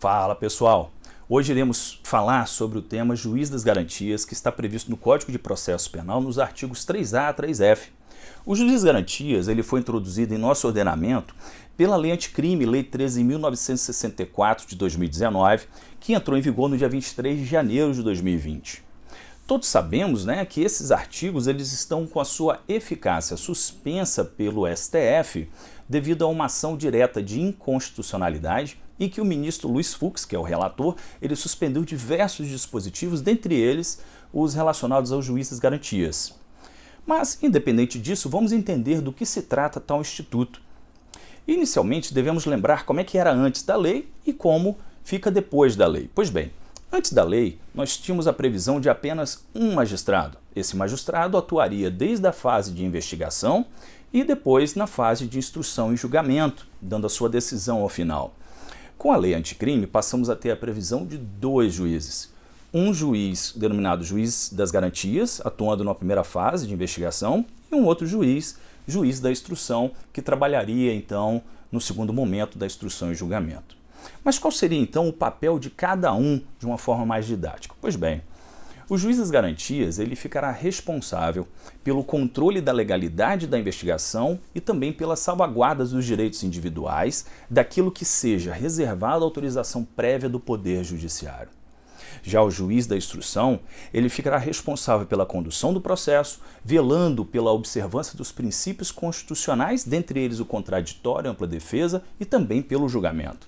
Fala pessoal, hoje iremos falar sobre o tema juiz das garantias que está previsto no Código de Processo Penal nos artigos 3A a 3F. O juiz das garantias ele foi introduzido em nosso ordenamento pela Lei Anticrime, Lei 13.964 de 2019, que entrou em vigor no dia 23 de janeiro de 2020. Todos sabemos, que esses artigos eles estão com a sua eficácia suspensa pelo STF devido a uma ação direta de inconstitucionalidade e que o ministro Luiz Fux, que é o relator, ele suspendeu diversos dispositivos, dentre eles os relacionados ao juiz das garantias. Mas, independente disso, vamos entender do que se trata tal instituto. Inicialmente, devemos lembrar como é que era antes da lei e como fica depois da lei. Pois bem, antes da lei, nós tínhamos a previsão de apenas um magistrado. Esse magistrado atuaria desde a fase de investigação e depois na fase de instrução e julgamento, dando a sua decisão ao final. Com a lei anticrime, passamos a ter a previsão de dois juízes. Um juiz denominado juiz das garantias, atuando na primeira fase de investigação, e um outro juiz, juiz da instrução, que trabalharia então no segundo momento da instrução e julgamento. Mas qual seria então o papel de cada um de uma forma mais didática? Pois bem, o juiz das garantias ele ficará responsável pelo controle da legalidade da investigação e também pelas salvaguardas dos direitos individuais daquilo que seja reservado à autorização prévia do Poder Judiciário. Já o juiz da instrução, ele ficará responsável pela condução do processo, velando pela observância dos princípios constitucionais, dentre eles o contraditório, a ampla defesa e também pelo julgamento.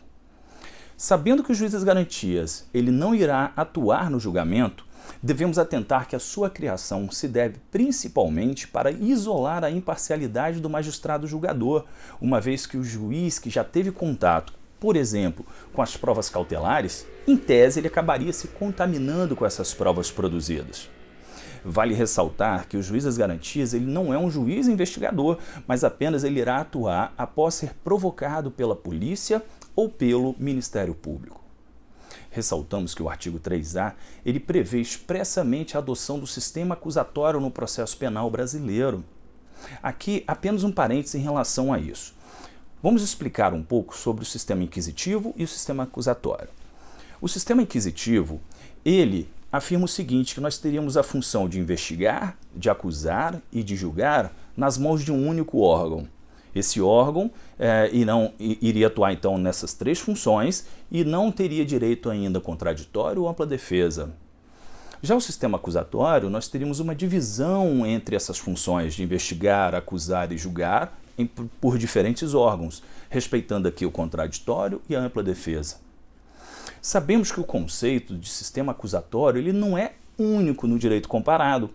Sabendo que o juiz das garantias ele não irá atuar no julgamento, devemos atentar que a sua criação se deve principalmente para isolar a imparcialidade do magistrado julgador, uma vez que o juiz que já teve contato, por exemplo, com as provas cautelares, em tese ele acabaria se contaminando com essas provas produzidas. Vale ressaltar que o juiz das garantias ele não é um juiz investigador, mas apenas ele irá atuar após ser provocado pela polícia ou pelo Ministério Público. Ressaltamos que o artigo 3A ele prevê expressamente a adoção do sistema acusatório no processo penal brasileiro. Aqui, apenas um parênteses em relação a isso. Vamos explicar um pouco sobre o sistema inquisitivo e o sistema acusatório. O sistema inquisitivo, ele afirma o seguinte, que nós teríamos a função de investigar, de acusar e de julgar nas mãos de um único órgão. Esse órgão iria atuar então nessas três funções e não teria direito ainda a contraditório ou ampla defesa. Já o sistema acusatório, nós teríamos uma divisão entre essas funções de investigar, acusar e julgar por diferentes órgãos, respeitando aqui o contraditório e a ampla defesa. Sabemos que o conceito de sistema acusatório ele não é único no direito comparado,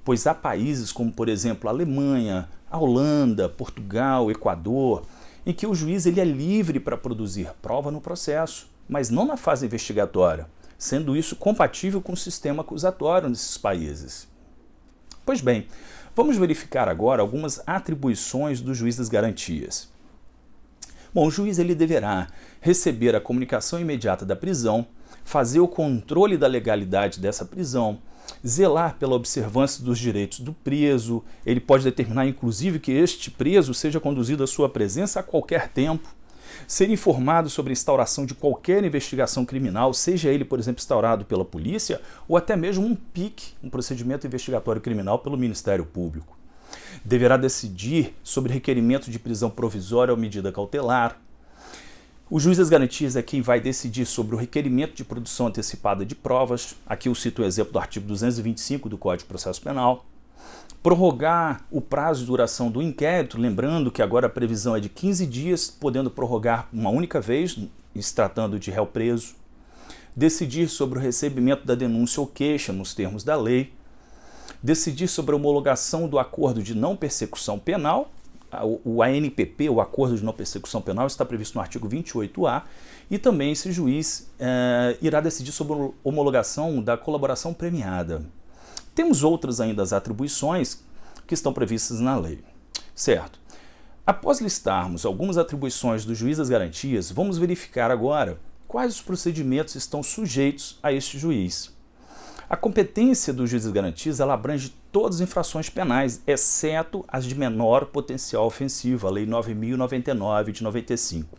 pois há países como, por exemplo, a Alemanha, a Holanda, Portugal, Equador, em que o juiz ele é livre para produzir prova no processo, mas não na fase investigatória, sendo isso compatível com o sistema acusatório nesses países. Pois bem, vamos verificar agora algumas atribuições do juiz das garantias. Bom, o juiz ele deverá receber a comunicação imediata da prisão, fazer o controle da legalidade dessa prisão, zelar pela observância dos direitos do preso, ele pode determinar inclusive que este preso seja conduzido à sua presença a qualquer tempo, ser informado sobre a instauração de qualquer investigação criminal, seja ele, por exemplo, instaurado pela polícia ou até mesmo um PIC, um procedimento investigatório criminal pelo Ministério Público. Deverá decidir sobre requerimento de prisão provisória ou medida cautelar. O juiz das garantias é quem vai decidir sobre o requerimento de produção antecipada de provas. Aqui eu cito o exemplo do artigo 225 do Código de Processo Penal. Prorrogar o prazo de duração do inquérito, lembrando que agora a previsão é de 15 dias, podendo prorrogar uma única vez, se tratando de réu preso. Decidir sobre o recebimento da denúncia ou queixa nos termos da lei. Decidir sobre a homologação do acordo de não persecução penal. O ANPP, o Acordo de Não Persecução Penal, está previsto no artigo 28A, e também esse juiz irá decidir sobre a homologação da colaboração premiada. Temos outras ainda as atribuições que estão previstas na lei. Certo. Após listarmos algumas atribuições do juiz das garantias, vamos verificar agora quais os procedimentos estão sujeitos a este juiz. A competência do juiz das garantias ela abrange todas as infrações penais, exceto as de menor potencial ofensivo, a Lei 9.099 de 95.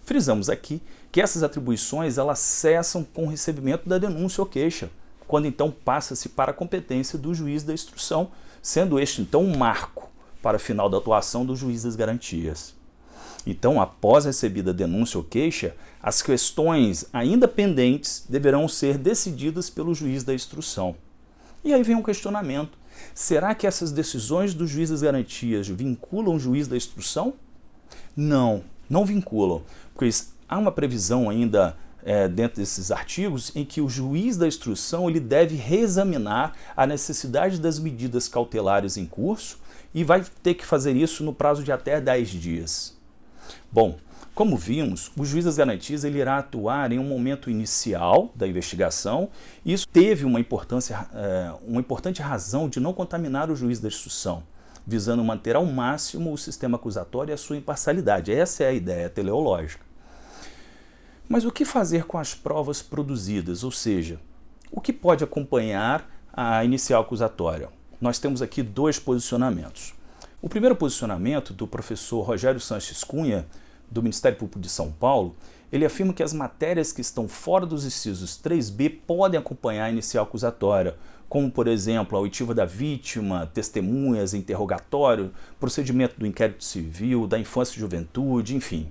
Frisamos aqui que essas atribuições elas cessam com o recebimento da denúncia ou queixa, quando então passa-se para a competência do juiz da instrução, sendo este então um marco para a final da atuação do juiz das garantias. Então, após recebida a denúncia ou queixa, as questões ainda pendentes deverão ser decididas pelo juiz da instrução. E aí vem um questionamento: será que essas decisões do juiz das garantias vinculam o juiz da instrução? Não, não vinculam, pois há uma previsão ainda dentro desses artigos em que o juiz da instrução ele deve reexaminar a necessidade das medidas cautelares em curso e vai ter que fazer isso no prazo de até 10 dias. Bom, como vimos, o juiz das garantias ele irá atuar em um momento inicial da investigação e isso teve uma importante razão de não contaminar o juiz da instrução, visando manter ao máximo o sistema acusatório e a sua imparcialidade. Essa é a ideia teleológica. Mas o que fazer com as provas produzidas? Ou seja, o que pode acompanhar a inicial acusatória? Nós temos aqui dois posicionamentos. O primeiro posicionamento do professor Rogério Sanches Cunha, do Ministério Público de São Paulo, ele afirma que as matérias que estão fora dos incisos 3b podem acompanhar a inicial acusatória, como, por exemplo, a oitiva da vítima, testemunhas, interrogatório, procedimento do inquérito civil, da infância e juventude, enfim.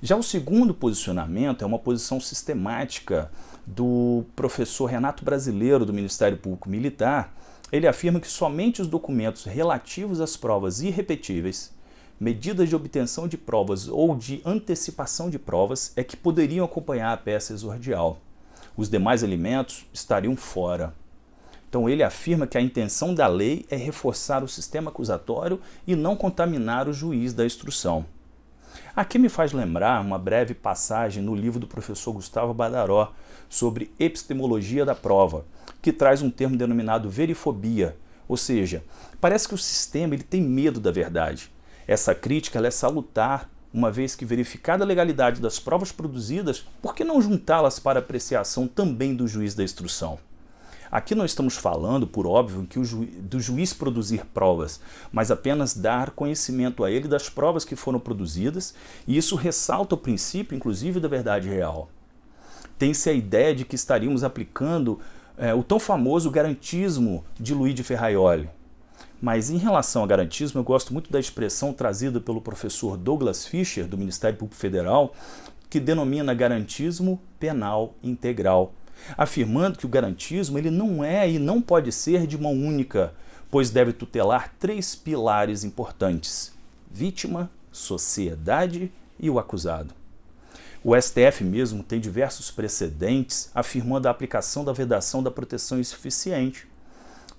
Já o segundo posicionamento é uma posição sistemática do professor Renato Brasileiro, do Ministério Público Militar. Ele afirma que somente os documentos relativos às provas irrepetíveis, medidas de obtenção de provas ou de antecipação de provas é que poderiam acompanhar a peça exordial. Os demais elementos estariam fora. Então ele afirma que a intenção da lei é reforçar o sistema acusatório e não contaminar o juiz da instrução. Aqui me faz lembrar uma breve passagem no livro do professor Gustavo Badaró sobre epistemologia da prova, que traz um termo denominado verifobia, ou seja, parece que o sistema ele tem medo da verdade. Essa crítica ela é salutar, uma vez que verificada a legalidade das provas produzidas, por que não juntá-las para apreciação também do juiz da instrução? Aqui não estamos falando, por óbvio, do juiz produzir provas, mas apenas dar conhecimento a ele das provas que foram produzidas, e isso ressalta o princípio, inclusive, da verdade real. Tem-se a ideia de que estaríamos aplicando o tão famoso garantismo de Luiz de Ferraioli. Mas em relação ao garantismo, eu gosto muito da expressão trazida pelo professor Douglas Fischer, do Ministério Público Federal, que denomina garantismo penal integral, afirmando que o garantismo ele não é e não pode ser de mão única, pois deve tutelar 3 pilares importantes: vítima, sociedade e o acusado. O STF mesmo tem diversos precedentes afirmando a aplicação da vedação da proteção insuficiente.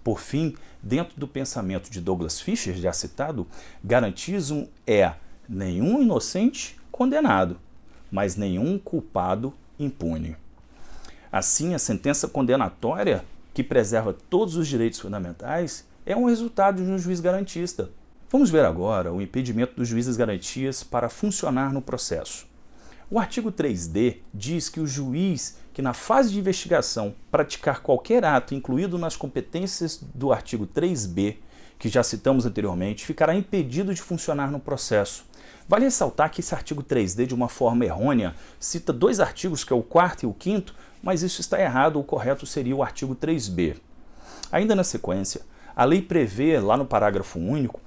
Por fim, dentro do pensamento de Douglas Fischer, já citado, garantismo é nenhum inocente condenado, mas nenhum culpado impune. Assim, a sentença condenatória, que preserva todos os direitos fundamentais, é um resultado de um juiz garantista. Vamos ver agora o impedimento dos juízes das garantias para funcionar no processo. O artigo 3d diz que o juiz que na fase de investigação praticar qualquer ato incluído nas competências do artigo 3b, que já citamos anteriormente, ficará impedido de funcionar no processo. Vale ressaltar que esse artigo 3d, de uma forma errônea, cita 2 artigos, que é o 4º e o 5º, mas isso está errado, o correto seria o artigo 3b. Ainda na sequência, a lei prevê, lá no parágrafo único,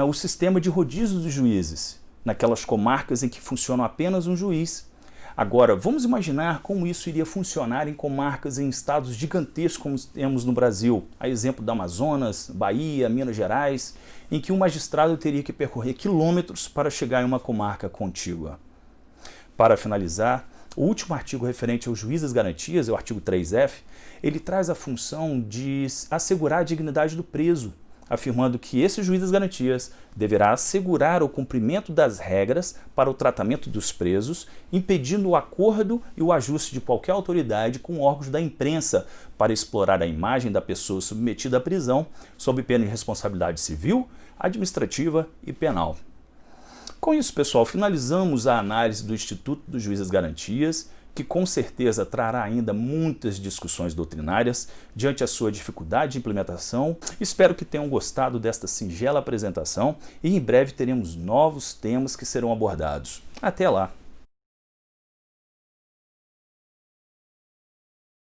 o sistema de rodízio dos juízes, naquelas comarcas em que funciona apenas um juiz. Agora, vamos imaginar como isso iria funcionar em comarcas em estados gigantescos como temos no Brasil, a exemplo do Amazonas, Bahia, Minas Gerais, em que um magistrado teria que percorrer quilômetros para chegar em uma comarca contígua. Para finalizar, o último artigo referente ao juiz das garantias, é o artigo 3F, ele traz a função de assegurar a dignidade do preso, afirmando que esse juiz das garantias deverá assegurar o cumprimento das regras para o tratamento dos presos, impedindo o acordo e o ajuste de qualquer autoridade com órgãos da imprensa para explorar a imagem da pessoa submetida à prisão, sob pena de responsabilidade civil, administrativa e penal. Com isso, pessoal, finalizamos a análise do Instituto do Juiz das Garantias, que com certeza trará ainda muitas discussões doutrinárias diante a sua dificuldade de implementação. Espero que tenham gostado desta singela apresentação e em breve teremos novos temas que serão abordados. Até lá!